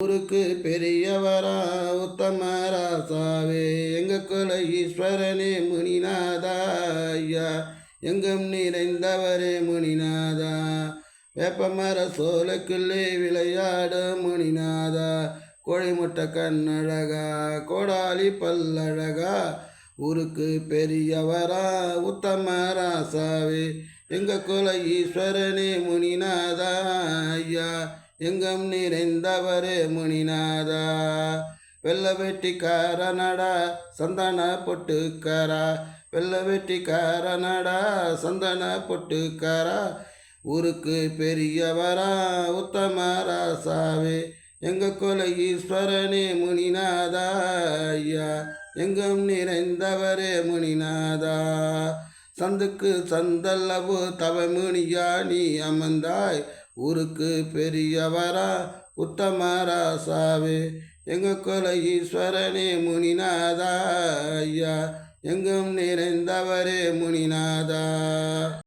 ஊருக்கு பெரியவரா உத்தம ராசாவே எங்க குல ஈஸ்வரனே முனிநாதா ஐயா எங்கும் நிறைந்தவரே முனிநாதா வேப்பமர சோலைக்குள்ளே விளையாட முனிநாதா கோழி முட்டை கண்ணழகா கோடாலி பல்லழகா ஊருக்கு பெரியவரா உத்தம ராசாவே எங்க குல ஈஸ்வரனே முனிநாதா ஐயா எங்கும் நிறைந்தவரே முனிநாதா வெள்ள வெட்டிக்காரனடா சந்தன பொட்டுக்காரா வெள்ள வெட்டிக்காரனடா சந்தன பொட்டுக்காரா ஊருக்கு பெரியவரா உத்தம ராசாவே எங்க குல ஈஸ்வரனே முனிநாதா ஐயா எங்கும் நிறைந்தவரே முனிநாதா சந்துக்கு சந்தல்லவு தவமுனியா நீ அமர்ந்தாய் ஊருக்கு பெரியவரா உத்தம ராசாவே எங்க குல ஈஸ்வரனே முனிநாதா ஐயா எங்கும் நிறைந்தவரே முனிநாதா